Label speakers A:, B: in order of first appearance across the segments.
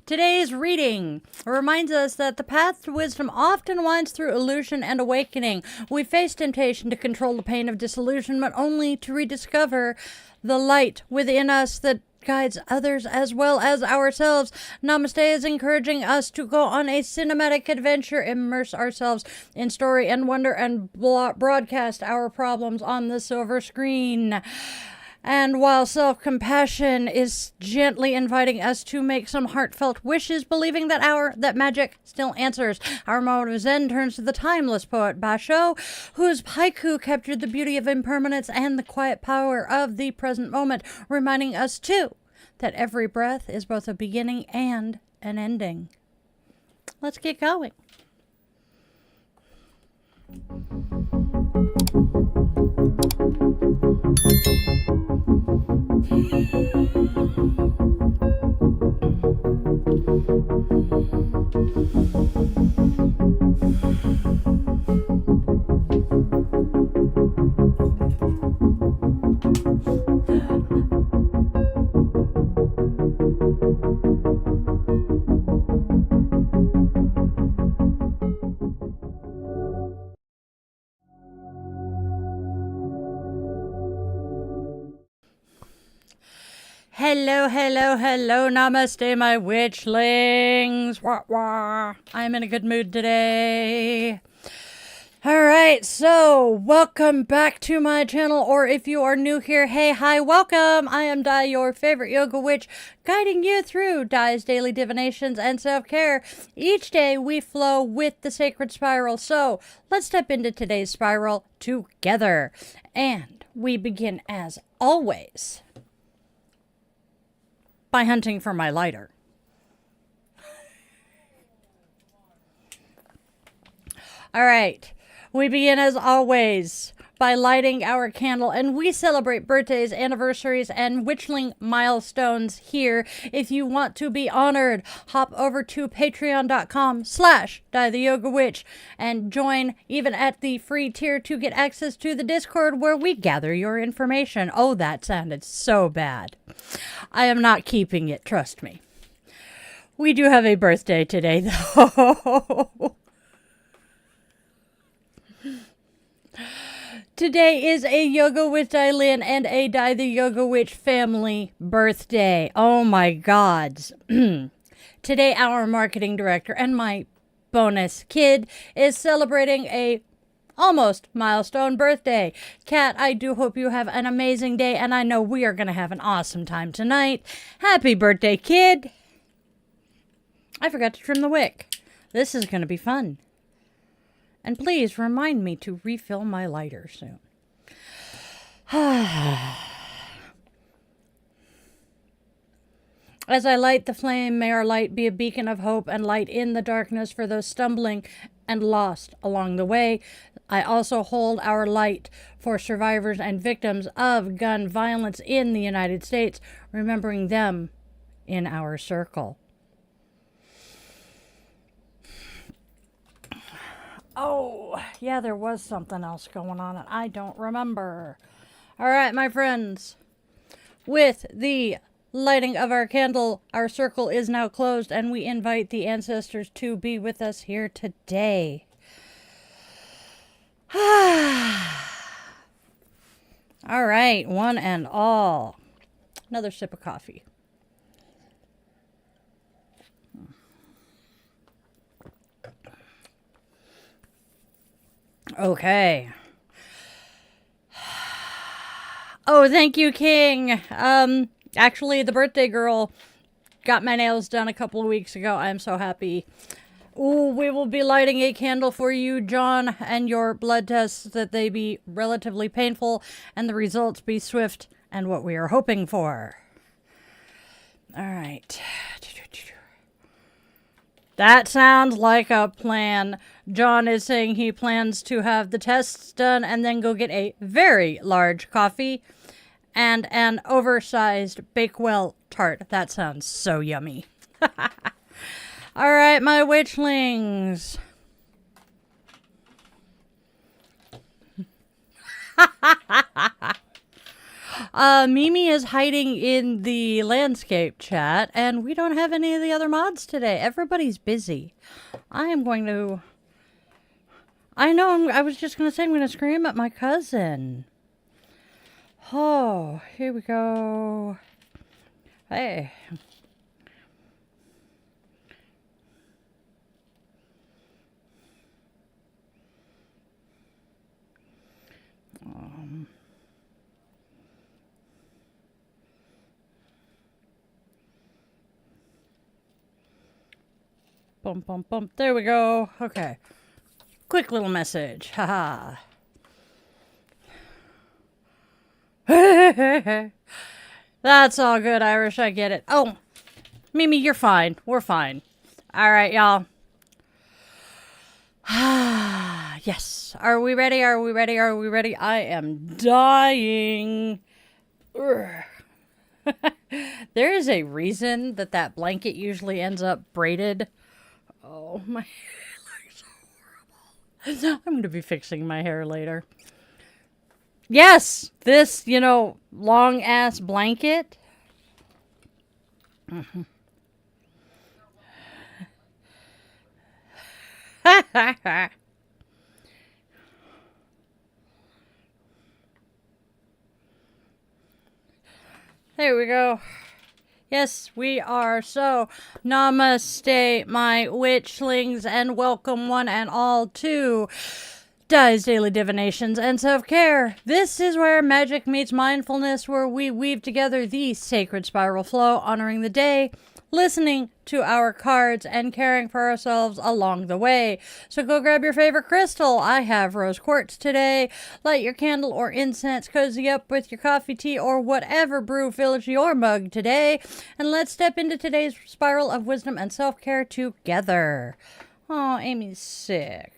A: Today's reading reminds us that the path to wisdom often winds through illusion and awakening. We face temptation to control the pain of disillusionment only to rediscover the light within us that guides others as well as ourselves. Namaste is encouraging us to go on a cinematic adventure, immerse ourselves in story and wonder, and broadcast our problems on the silver screen. And while self-compassion is gently inviting us to make some heartfelt wishes, believing that Magick still answers, our moment of Zen turns to the timeless poet Basho, whose haiku captured the beauty of impermanence and the quiet power of the present moment, reminding us too that every breath is both a beginning and an ending. Let's get going. Hello, hello, hello, namaste, my witchlings. Wah, wah. I'm in a good mood today. All right, so welcome back to my channel, or if you are new here, hey, hi, welcome. I am Di, your favorite yoga witch, guiding you through Di's daily divinations and self-care. Each day we flow with the sacred spiral, so let's step into today's spiral together. And we begin, as always, by hunting for my lighter. All right, we begin as always by lighting our candle, and we celebrate birthdays, anniversaries, and witchling milestones here. If you want to be honored, hop over to patreon.com/DieTheYogaWitch and join even at the free tier to get access to the Discord where we gather your information. Oh, that sounded so bad. I am not keeping it, trust me. We do have a birthday today, though. Today is a Yoga with Dailin and a Di the Yoga Witch family birthday. Oh my gods. Today our marketing director and my bonus kid is celebrating a almost milestone birthday. Kat, I do hope you have an amazing day, and I know we are going to have an awesome time tonight. Happy birthday, kid. I forgot to trim the wick. This is going to be fun. And please remind me to refill my lighter soon. As I light the flame, may our light be a beacon of hope and light in the darkness for those stumbling and lost along the way. I also hold our light for survivors and victims of gun violence in the United States, remembering them in our circle. Oh, yeah, there was something else going on and I don't remember. All right, my friends, with the lighting of our candle, our circle is now closed, and we invite the ancestors to be with us here today. All right, one and all. Another sip of coffee. Okay. Oh, thank you, King. Actually, the birthday girl got my nails done a couple of weeks ago. I'm so happy. Ooh, we will be lighting a candle for you, John, and your blood tests, that they be relatively painful and the results be swift and what we are hoping for. All right. That sounds like a plan. John is saying he plans to have the tests done and then go get a very large coffee and an oversized Bakewell tart. That sounds so yummy. All right, my witchlings. Mimi is hiding in the landscape chat, and we don't have any of the other mods today. Everybody's busy. I know, I was just going to say I'm going to scream at my cousin. Oh, here we go. Hey. Bump, bump, bump. There we go. Okay. Quick little message. Haha. That's all good, Irish. I get it. Oh, Mimi, you're fine. We're fine. All right, y'all. Yes. Are we ready? Are we ready? Are we ready? I am dying. There is a reason that that blanket usually ends up braided. Oh, my hair looks horrible. I'm going to be fixing my hair later. Yes, this, long-ass blanket. Mm-hmm. There we go. Yes, we are. So, namaste, my witchlings, and welcome one and all to Daily Divinations and Self-Care. This is where magic meets mindfulness, where we weave together the sacred spiral flow, honoring the day, listening to our cards, and caring for ourselves along the way. So go grab your favorite crystal. I have rose quartz today. Light your candle or incense, cozy up with your coffee, tea, or whatever brew fills your mug today. And let's step into today's spiral of wisdom and self-care together. Oh, Amy's sick.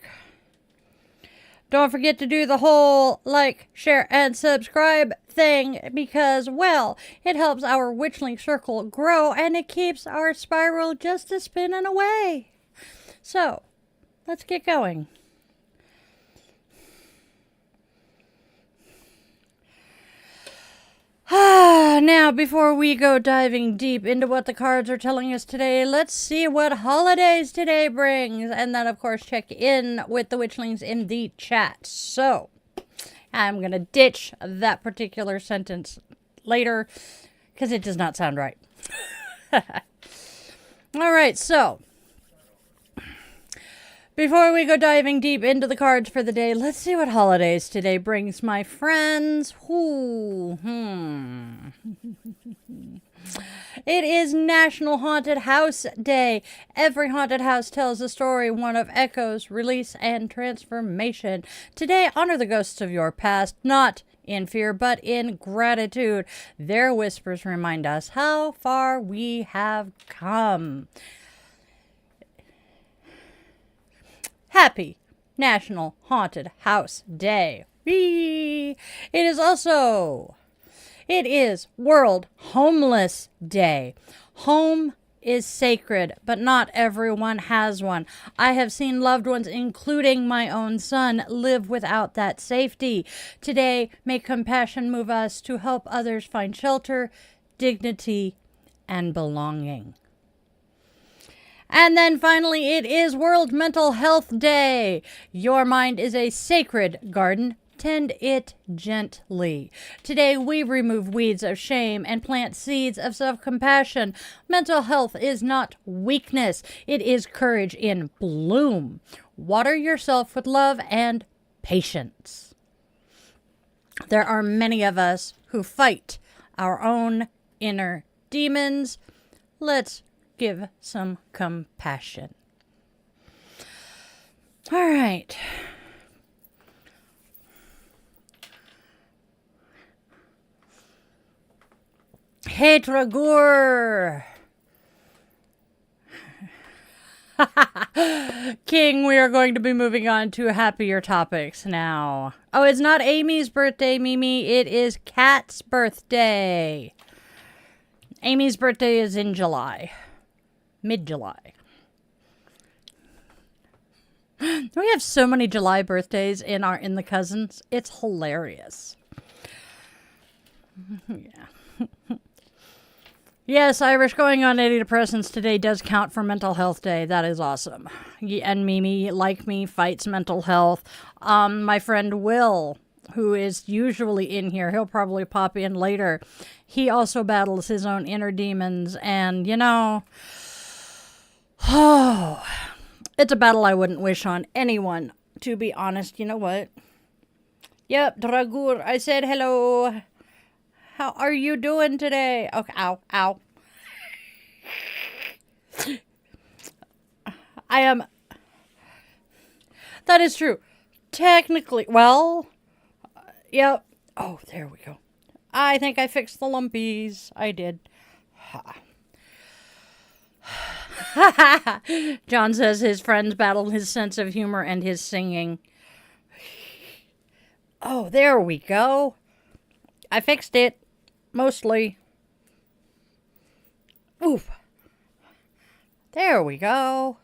A: Don't forget to do the whole like, share, and subscribe thing because, well, it helps our Witchling circle grow and it keeps our spiral just a spinning away. So, let's get going. Now, before we go diving deep into what the cards are telling us today, let's see what holidays today brings. And then, of course, check in with the Witchlings in the chat. So, I'm going to ditch that particular sentence later because it does not sound right. All right, so before we go diving deep into the cards for the day, let's see what holidays today brings, my friends. It is National Haunted House Day. Every haunted house tells a story, one of echoes, release, and transformation. Today, honor the ghosts of your past, not in fear, but in gratitude. Their whispers remind us how far we have come. Happy National Haunted House Day. It is World Homeless Day. Home is sacred, but not everyone has one. I have seen loved ones, including my own son, live without that safety. Today, may compassion move us to help others find shelter, dignity, and belonging. And then finally, it is World Mental Health Day. Your mind is a sacred garden. Tend it gently. Today, we remove weeds of shame and plant seeds of self-compassion. Mental health is not weakness. It is courage in bloom. Water yourself with love and patience. There are many of us who fight our own inner demons. Let's give some compassion. All right. Hey, Tragur. King, we are going to be moving on to happier topics now. Oh, it's not Amy's birthday, Mimi. It is Kat's birthday. Amy's birthday is in July. Mid-July. We have so many July birthdays in the cousins. It's hilarious. Yeah. Yes, Irish, going on antidepressants today does count for Mental Health Day. That is awesome. And Mimi, like me, fights mental health. My friend Will, who is usually in here, he'll probably pop in later. He also battles his own inner demons. And, you know, oh, it's a battle I wouldn't wish on anyone, to be honest. You know what? Yep, Dragur, I said hello. How are you doing today? Okay, ow, ow. I am... That is true. Technically, well... Yep. Oh, there we go. I think I fixed the lumpies. I did. John says his friends battle his sense of humor and his singing. Oh, there we go. I fixed it. Mostly. Oof. There we go.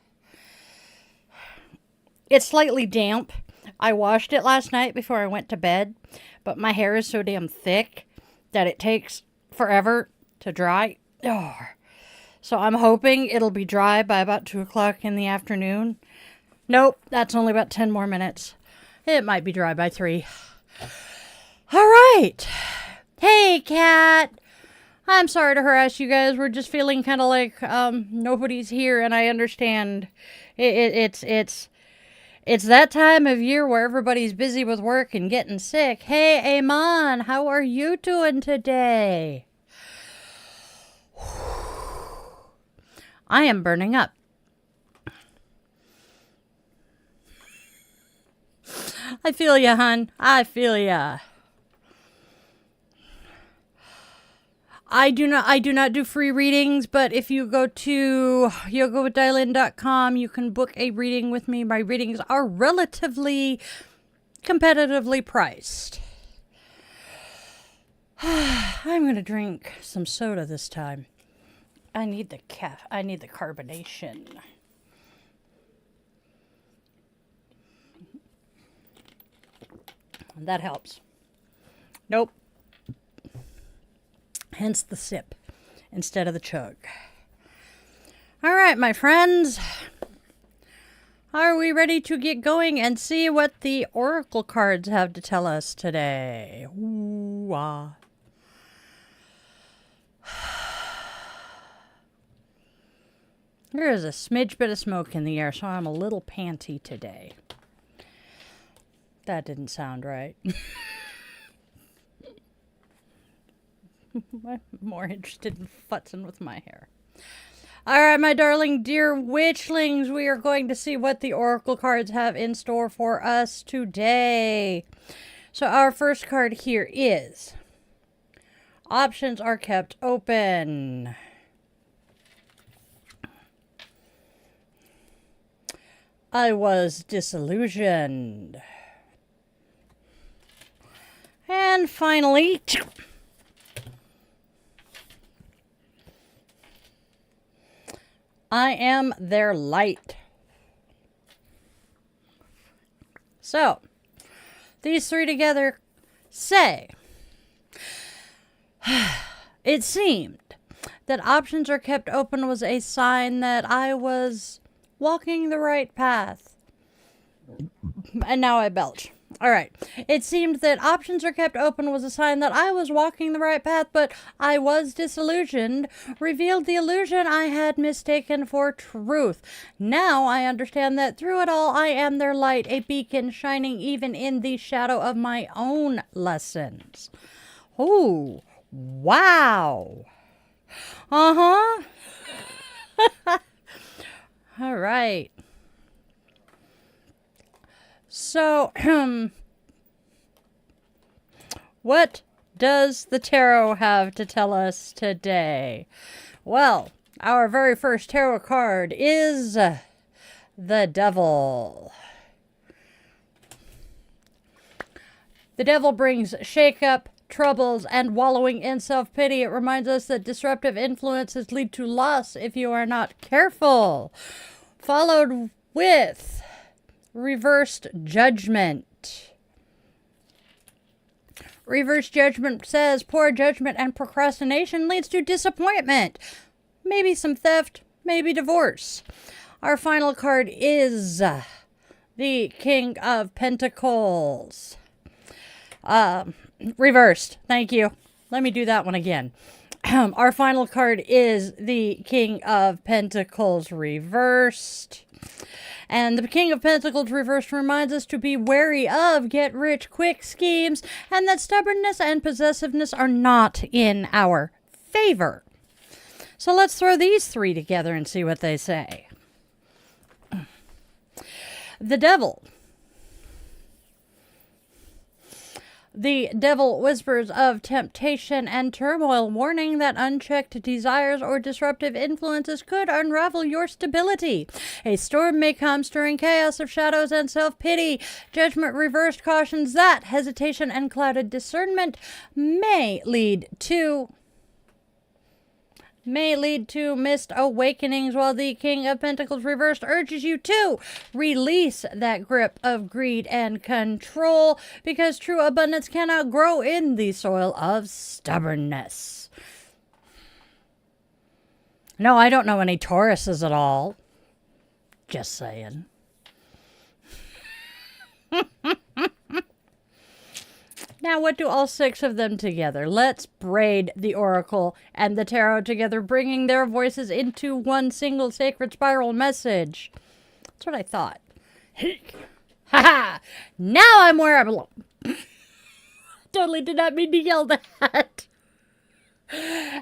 A: It's slightly damp. I washed it last night before I went to bed, but my hair is so damn thick that it takes forever to dry. Oh. So I'm hoping it'll be dry by about 2 o'clock in the afternoon. Nope, that's only about 10 more minutes. It might be dry by 3. All right. Hey, Kat. I'm sorry to harass you guys. We're just feeling kind of like nobody's here, and I understand. It's that time of year where everybody's busy with work and getting sick. Hey, Amon, how are you doing today? I am burning up. I feel ya, hun. I feel ya. I do not do free readings, but if you go to yogawithdylin.com, you can book a reading with me. My readings are relatively competitively priced. I'm going to drink some soda this time. I need the carbonation. That helps. Nope. Hence the sip instead of the chug. All right, my friends. Are we ready to get going and see what the oracle cards have to tell us today? Ooh-ah. There is a smidge bit of smoke in the air, so I'm a little panty today. That didn't sound right. I'm more interested in futzing with my hair. All right, my darling dear witchlings, we are going to see what the oracle cards have in store for us today. So our first card here is options are kept open. I was disillusioned. And finally, I am their light. So, these three together say, it seemed that options are kept open was a sign that I was walking the right path. And now I belch. All right. It seemed that options are kept open was a sign that I was walking the right path, but I was disillusioned, revealed the illusion I had mistaken for truth. Now I understand that through it all, I am their light, a beacon shining even in the shadow of my own lessons. Oh, wow. Uh-huh. All right. So, what does the tarot have to tell us today? Well, our very first tarot card is the Devil. The Devil brings shake-up, troubles, and wallowing in self-pity. It reminds us that disruptive influences lead to loss if you are not careful. Followed with reversed judgment. Reverse Judgment says poor judgment and procrastination leads to disappointment. Maybe some theft, maybe divorce. Our final card is the King of Pentacles. Reversed. Thank you. Let me do that one again. Our final card is the King of Pentacles reversed. And the King of Pentacles reversed reminds us to be wary of get-rich-quick schemes and that stubbornness and possessiveness are not in our favor. So let's throw these three together and see what they say. The Devil. The Devil whispers of temptation and turmoil, warning that unchecked desires or disruptive influences could unravel your stability. A storm may come, stirring chaos of shadows and self-pity. Judgment reversed cautions that hesitation and clouded discernment may lead to missed awakenings, while the King of Pentacles reversed urges you to release that grip of greed and control, because true abundance cannot grow in the soil of stubbornness. No, I don't know any Tauruses at all. Just saying. Now, what do all six of them together? Let's braid the Oracle and the Tarot together, bringing their voices into one single sacred spiral message. That's what I thought. Ha ha! Now I'm where I belong. Totally did not mean to yell that.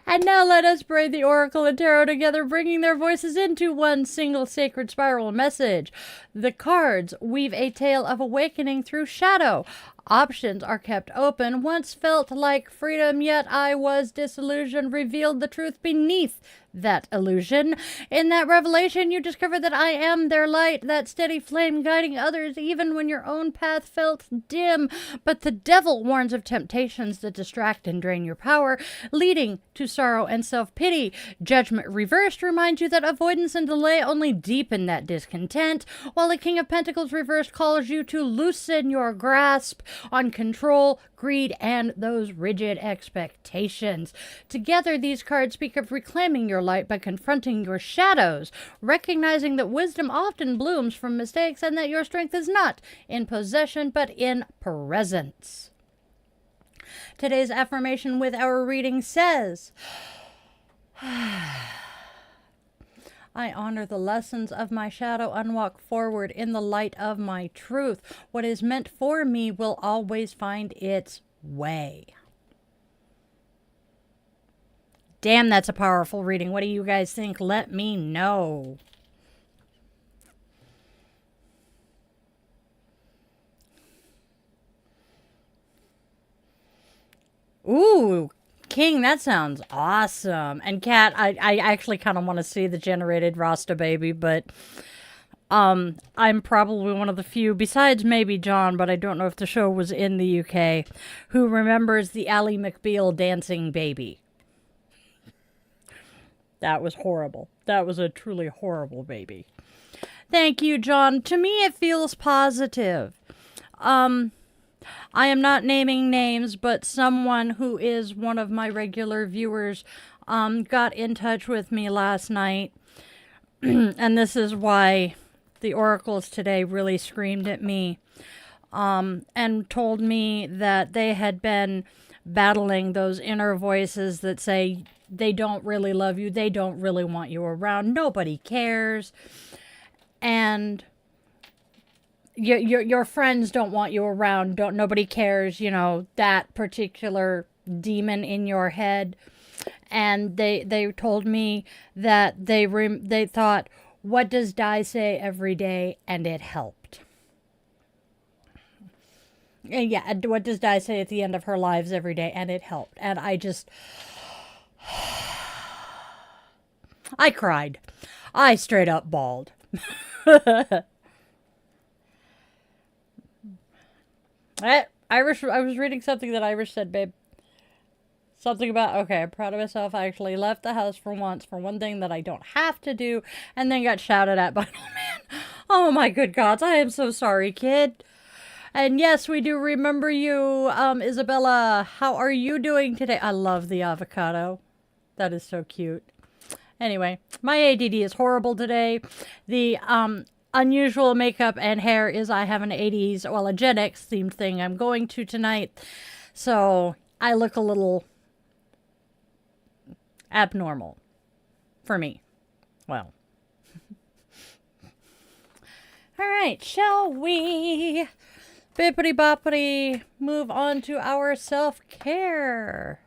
A: And now let us braid the Oracle and Tarot together, bringing their voices into one single sacred spiral message. The cards weave a tale of awakening through shadow. Options are kept open. Once felt like freedom, yet I was disillusioned, revealed the truth beneath that illusion. In that revelation, you discover that I am their light, that steady flame guiding others, even when your own path felt dim. But the devil warns of temptations that distract and drain your power, leading to sorrow and self-pity. Judgment reversed reminds you that avoidance and delay only deepen that discontent, while the King of Pentacles reversed calls you to loosen your grasp on control, greed, and those rigid expectations. Together, these cards speak of reclaiming your light by confronting your shadows, recognizing that wisdom often blooms from mistakes and that your strength is not in possession but in presence. Today's affirmation with our reading says, I honor the lessons of my shadow and walk forward in the light of my truth. What is meant for me will always find its way. Damn, that's a powerful reading. What do you guys think? Let me know. Ooh, King, that sounds awesome. And Kat, I actually kind of want to see the generated Rasta baby, but I'm probably one of the few, besides maybe John, but I don't know if the show was in the UK, who remembers the Ally McBeal dancing baby. That was horrible. That was a truly horrible baby. Thank you, John. To me, it feels positive. I am not naming names, but someone who is one of my regular viewers got in touch with me last night. And this is why the oracles today really screamed at me. And told me that they had been battling those inner voices that say they don't really love you, they don't really want you around, nobody cares, and your friends don't want you around, nobody cares, you know, that particular demon in your head. And they told me that they thought, what does Di say every day? And it helped. And yeah, what does Di say at the end of her lives every day? And it helped. And I cried. I straight up bawled. Irish, I was reading something that Irish said, babe. Something about, okay, I'm proud of myself. I actually left the house for once for one thing that I don't have to do, and then got shouted at by an old man. Oh my good gods, I am so sorry, kid. And yes, we do remember you, Isabella. How are you doing today? I love the avocado. That is so cute. Anyway, my ADD is horrible today. The unusual makeup and hair is I have an 80s, well, a Gen X themed thing I'm going to tonight. So I look a little abnormal for me. Well. All right, shall we bippity boppity move on to our self-care?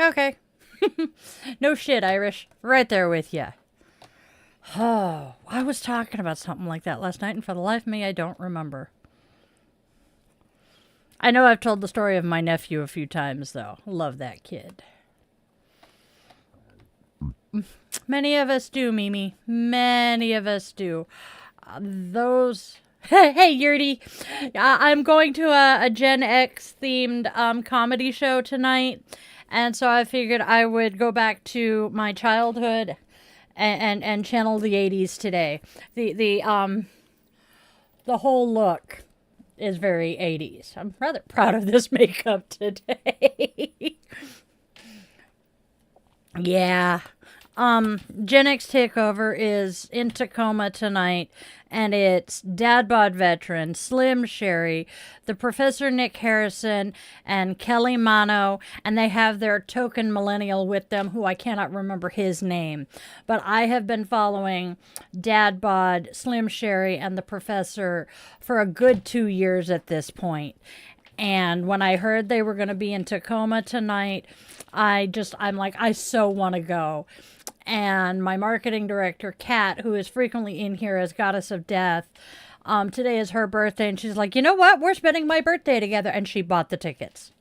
A: Okay. No shit, Irish. Right there with you. Oh, I was talking about something like that last night, and for the life of me, I don't remember. I know I've told the story of my nephew a few times, though. Love that kid. Many of us do, Mimi. Many of us do. Those... Hey, Yurty. I'm going to a Gen X themed comedy show tonight. And so I figured I would go back to my childhood and channel the 80s today. The whole look is very 80s. I'm rather proud of this makeup today. Yeah. Gen X Takeover is in Tacoma tonight, and it's Dad Bod Veteran, Slim Sherry, the Professor Nick Harrison, and Kelly Mano, and they have their token millennial with them, who I cannot remember his name. But I have been following Dad Bod, Slim Sherry, and the Professor for a good 2 years at this point. And when I heard they were going to be in Tacoma tonight, I'm like, I so want to go. And my marketing director, Kat, who is frequently in here as Goddess of Death, today is her birthday, and she's like, you know what? We're spending my birthday together. And she bought the tickets.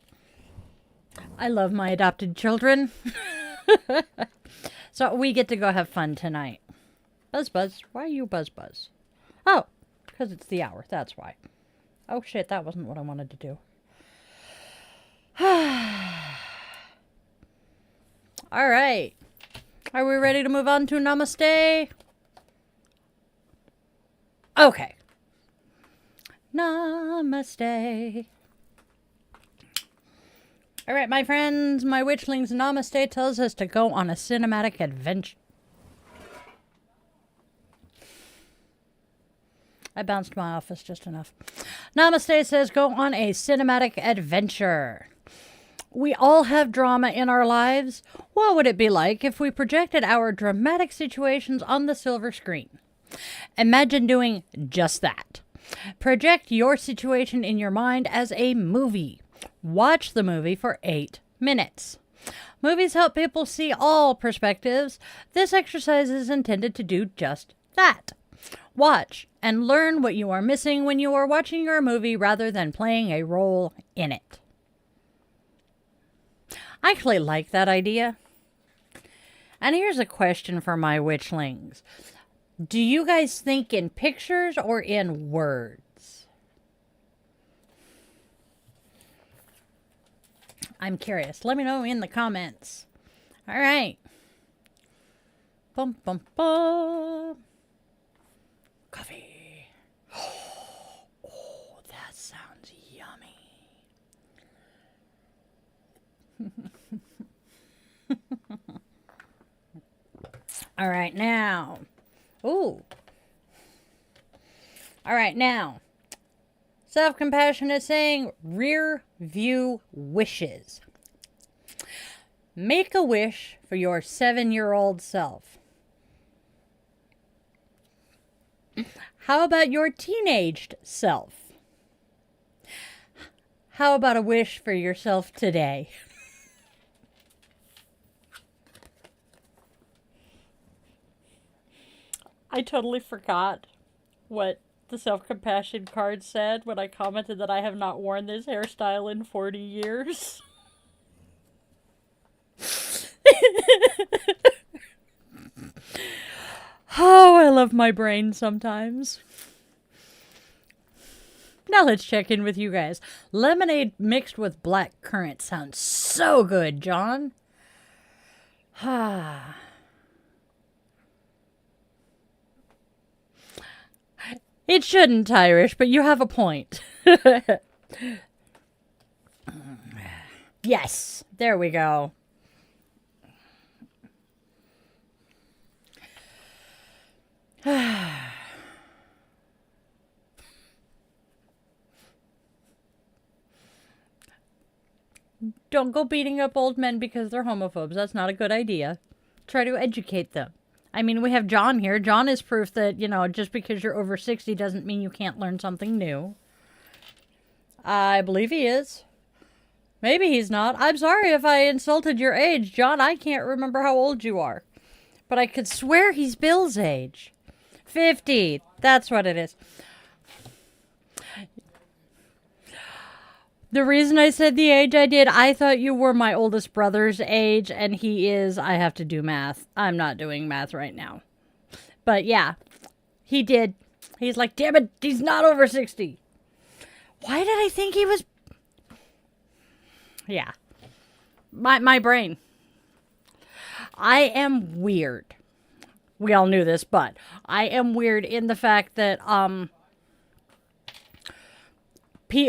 A: I love my adopted children. So we get to go have fun tonight. Buzz Buzz. Why are you Buzz Buzz? Oh, because it's the hour. That's why. Oh, shit. That wasn't what I wanted to do. All right. Are we ready to move on to Namaste? Okay. Namaste. All right, my friends, my witchlings, Namaste tells us to go on a cinematic adventure. I bounced my office just enough. Namaste says go on a cinematic adventure. We all have drama in our lives. What would it be like if we projected our dramatic situations on the silver screen? Imagine doing just that. Project your situation in your mind as a movie. Watch the movie for 8 minutes. Movies help people see all perspectives. This exercise is intended to do just that. Watch and learn what you are missing when you are watching your movie rather than playing a role in it. I actually like that idea. And here's a question for my witchlings. Do you guys think in pictures or in words? I'm curious. Let me know in the comments. All right. Bum, bum, bum. Coffee. Oh, that sounds yummy. All right, now. Ooh. All right, now. Self-compassion is saying rear view wishes. Make a wish for your 7-year-old self. How about your teenaged self? How about a wish for yourself today? I totally forgot what the self-compassion card said when I commented that I have not worn this hairstyle in 40 years. Oh, I love my brain sometimes. Now let's check in with you guys. Lemonade mixed with black currant sounds so good, John. It shouldn't, Irish, but you have a point. Yes, there we go. Don't go beating up old men because they're homophobes. That's not a good idea. Try to educate them. I mean, we have John here. John is proof that, just because you're over 60 doesn't mean you can't learn something new. I believe he is. Maybe he's not. I'm sorry if I insulted your age, John. I can't remember how old you are. But I could swear he's Bill's age. 50. That's what it is. The reason I said the age I did, I thought you were my oldest brother's age, and he is. I have to do math. I'm not doing math right now. But yeah, he did. He's like, damn it, he's not over 60. Why did I think he was... Yeah. My brain. I am weird. We all knew this, but I am weird in the fact that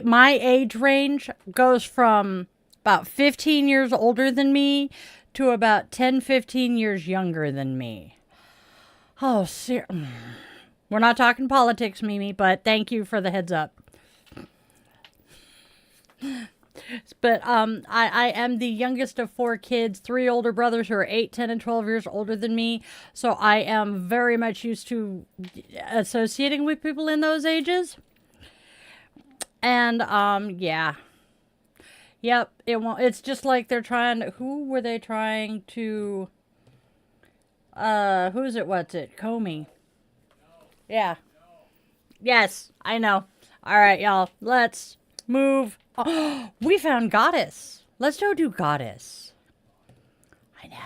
A: my age range goes from about 15 years older than me to about 10, 15 years younger than me. Oh, we're not talking politics, Mimi, but thank you for the heads up. But I am the youngest of 4 kids, 3 older brothers who are 8, 10, and 12 years older than me. So I am very much used to associating with people in those ages. And, yeah. Yep, it's just like they're trying to, who were they trying to, who's it, what's it, Comey. Yeah. Yes, I know. All right, y'all, let's move. Oh, we found Goddess. Let's go do Goddess. I know.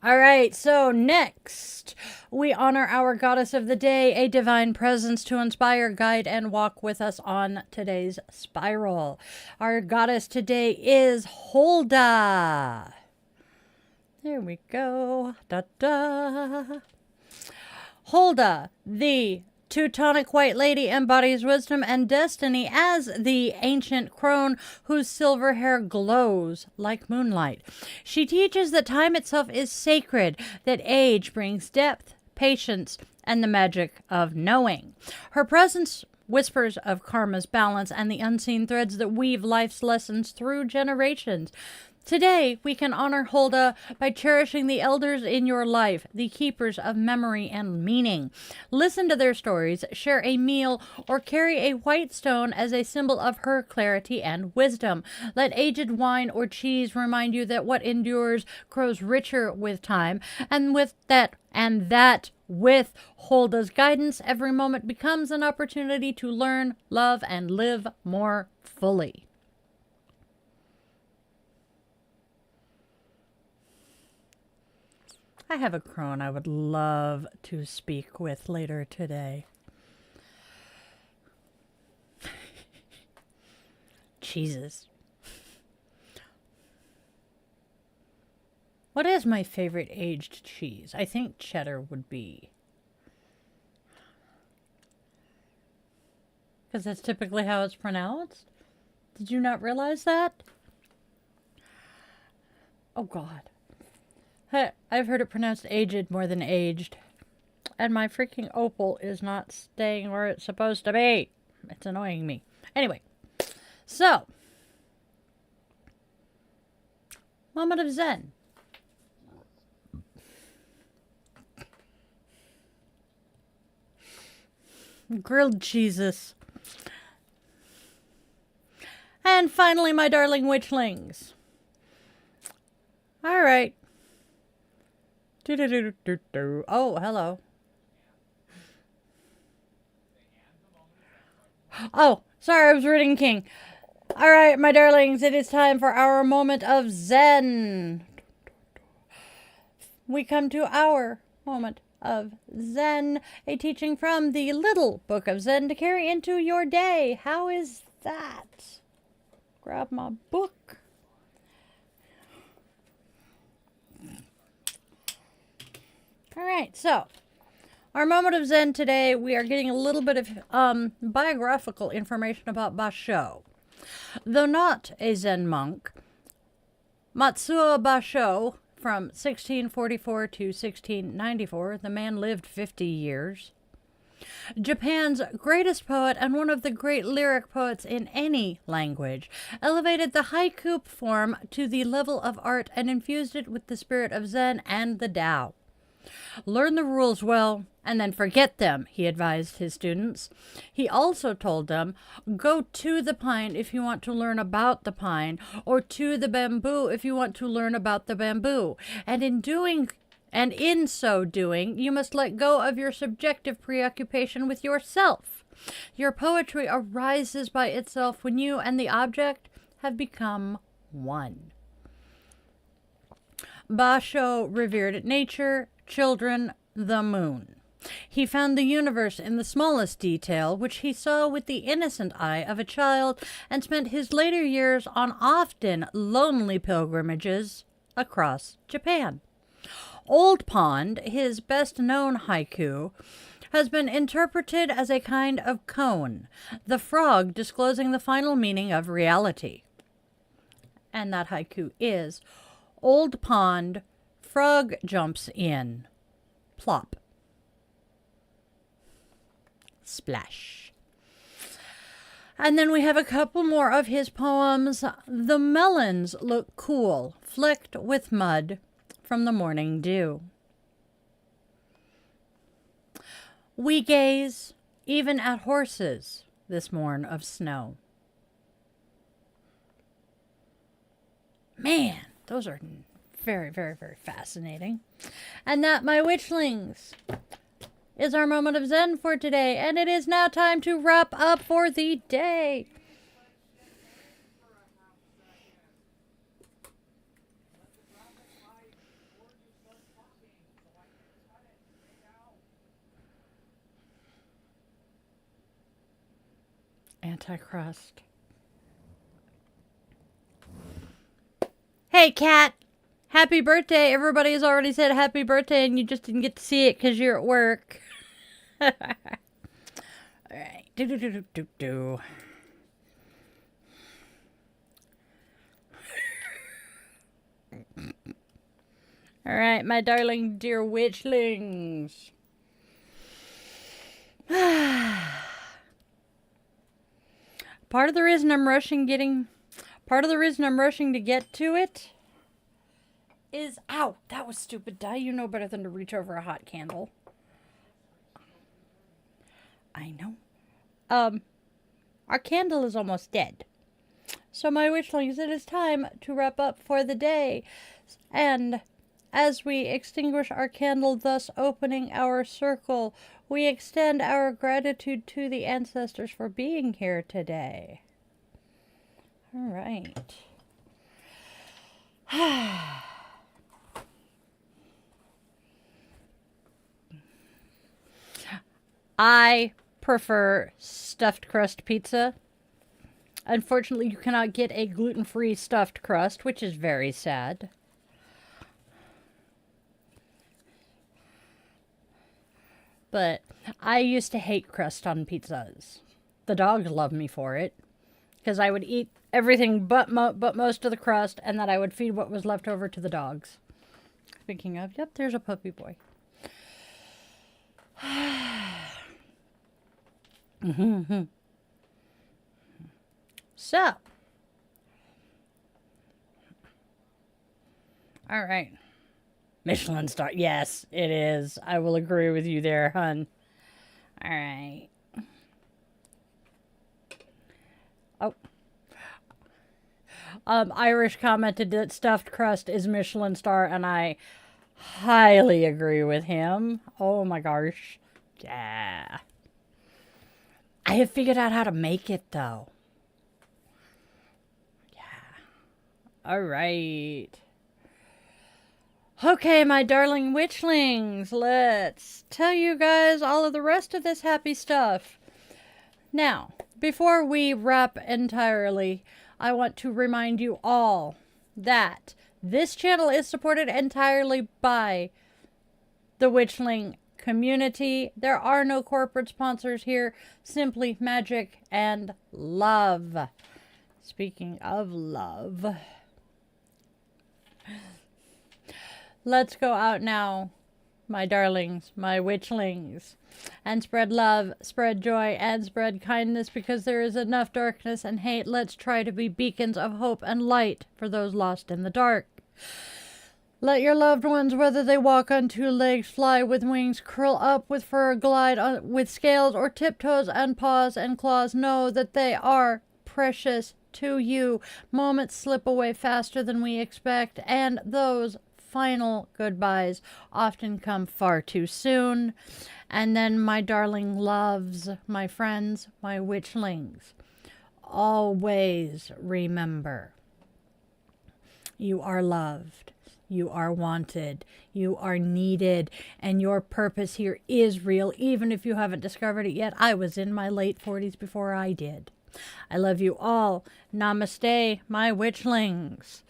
A: All right, so next we honor our goddess of the day, a divine presence to inspire, guide, and walk with us on today's spiral. Our goddess today is Holda. There we go. Da da. Holda, the Teutonic White Lady, embodies wisdom and destiny as the ancient crone whose silver hair glows like moonlight. She teaches that time itself is sacred, that age brings depth, patience, and the magic of knowing. Her presence whispers of karma's balance and the unseen threads that weave life's lessons through generations. Today, we can honor Holda by cherishing the elders in your life, the keepers of memory and meaning. Listen to their stories, share a meal, or carry a white stone as a symbol of her clarity and wisdom. Let aged wine or cheese remind you that what endures grows richer with time, and that with Holda's guidance, every moment becomes an opportunity to learn, love, and live more fully. I have a crone I would love to speak with later today. Jesus. What is my favorite aged cheese? I think cheddar would be. Because that's typically how it's pronounced. Did you not realize that? Oh, God. I've heard it pronounced aged more than aged. And my freaking opal is not staying where it's supposed to be. It's annoying me. Anyway, so. Moment of Zen. Grilled cheeses. And finally, my darling witchlings. All right. Oh, hello. Oh, sorry, I was reading King. All right, my darlings, it is time for our moment of Zen. We come to our moment of Zen, a teaching from the Little Book of Zen to carry into your day. How is that? Grab my book. right, so our moment of Zen today, we are getting a little bit of biographical information about Basho. Though not a Zen monk, Matsuo Basho, from 1644 to 1694, the man lived 50 years. Japan's greatest poet and one of the great lyric poets in any language, elevated the haiku form to the level of art and infused it with the spirit of Zen and the Tao. Learn the rules well, and then forget them, he advised his students. He also told them, go to the pine if you want to learn about the pine, or to the bamboo if you want to learn about the bamboo. And in so doing, you must let go of your subjective preoccupation with yourself. Your poetry arises by itself when you and the object have become one. Basho revered nature, children, the moon. He found the universe in the smallest detail, which he saw with the innocent eye of a child, and spent his later years on often lonely pilgrimages across Japan. Old Pond, his best-known haiku, has been interpreted as a kind of koan, the frog disclosing the final meaning of reality. And that haiku is, Old Pond, frog jumps in. Plop. Splash. And then we have a couple more of his poems. The melons look cool, flecked with mud from the morning dew. We gaze even at horses this morn of snow. Man, those are very, very, very fascinating. And that, my witchlings, is our moment of Zen for today. And it is now time to wrap up for the day. Antichrist. Hey, cat. Happy birthday. Everybody has already said happy birthday and you just didn't get to see it because you're at work. All right. Do. All right, my darling dear witchlings. Part of the reason I'm rushing to get to it is, ow, that was stupid. Di, you know better than to reach over a hot candle. I know. Our candle is almost dead. So my witchlings, it is time to wrap up for the day. And as we extinguish our candle, thus opening our circle, we extend our gratitude to the ancestors for being here today. All right. I prefer stuffed crust pizza. Unfortunately, you cannot get a gluten-free stuffed crust, which is very sad. But I used to hate crust on pizzas. The dogs love me for it, because I would eat everything but most of the crust, and then I would feed what was left over to the dogs. Speaking of, yep, there's a puppy boy. So, all right. Michelin star. Yes, it is. I will agree with you there, hun. All right. Oh. Irish commented that stuffed crust is Michelin star, and I highly agree with him. Oh my gosh. Yeah. I have figured out how to make it, though. Yeah. All right. Okay, my darling witchlings, let's tell you guys all of the rest of this happy stuff. Now, before we wrap entirely, I want to remind you all that this channel is supported entirely by the Witchling community. There are no corporate sponsors here, simply magic and love. Speaking of love, let's go out now, my darlings, my witchlings, and spread love, spread joy, and spread kindness, because there is enough darkness and hate. Let's try to be beacons of hope and light for those lost in the dark. Let your loved ones, whether they walk on two legs, fly with wings, curl up with fur, glide on, with scales, or tiptoes and paws and claws, know that they are precious to you. Moments slip away faster than we expect, and those final goodbyes often come far too soon. And then, my darling loves, my friends, my witchlings, always remember, you are loved. You are wanted, you are needed, and your purpose here is real, even if you haven't discovered it yet. I was in my late 40s before I did. I love you all. Namaste, my witchlings.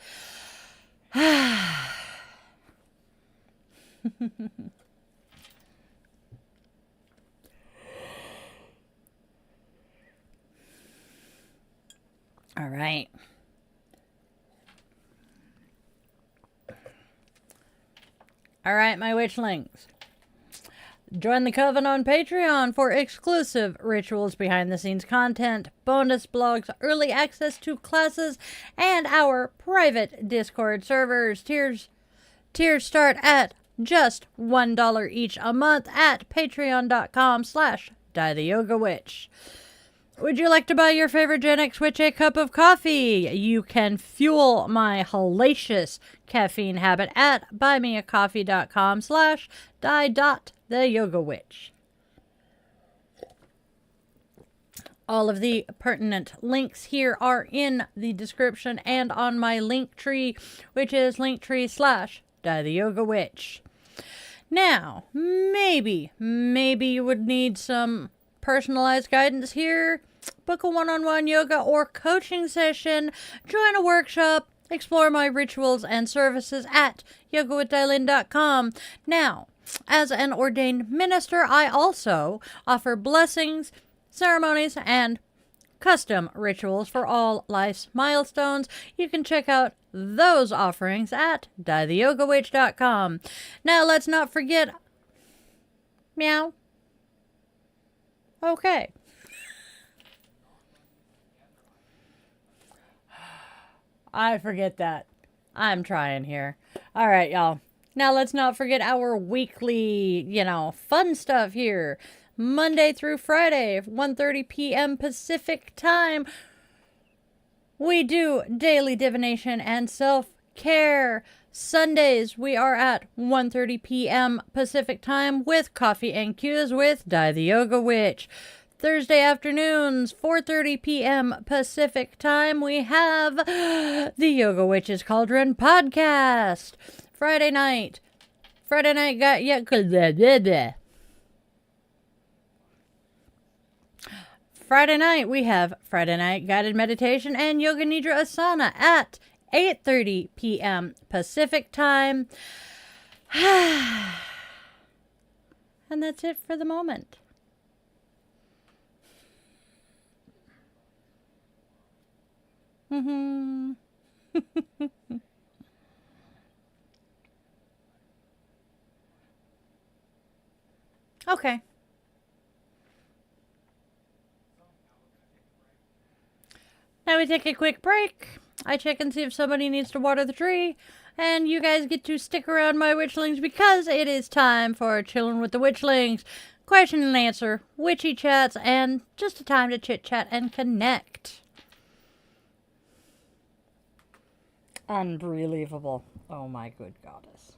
A: All right. All right, my witchlings. Join the coven on Patreon for exclusive rituals, behind-the-scenes content, bonus blogs, early access to classes, and our private Discord servers. Tiers start at just $1 each a month at patreon.com/DieTheYogaWitch. Would you like to buy your favorite Gen X witch a cup of coffee? You can fuel my hellacious caffeine habit at buymeacoffee.com/die.theyogawitch. All of the pertinent links here are in the description and on my link tree, which is linktree/DieTheYogaWitch. Now, maybe you would need some personalized guidance here. Book a one-on-one yoga or coaching session. Join a workshop. Explore my rituals and services at yogawithdailen.com. Now, as an ordained minister, I also offer blessings, ceremonies, and custom rituals for all life's milestones. You can check out those offerings at dietheyogawitch.com. Now, let's not forget... Meow. Okay. I forget that. I'm trying here. All right, y'all. Now let's not forget our weekly, fun stuff here. Monday through Friday, 1:30 p.m. Pacific time, we do Daily Divination and Self-Care. Sundays, we are at 1:30 p.m. Pacific time with Coffee and Cues with Die the Yoga Witch. Thursday afternoons, 4:30 p.m. Pacific time, we have the Yoga Witch's Cauldron podcast. Friday night got Friday night, we have Friday night guided meditation and Yoga Nidra Asana at 8:30 p.m. Pacific time. And that's it for the moment. Okay. Now we take a quick break. I check and see if somebody needs to water the tree. And you guys get to stick around, my witchlings, because it is time for Chilling with the Witchlings. Question and answer, witchy chats, and just a time to chit-chat and connect. Unbelievable. Oh my good goddess.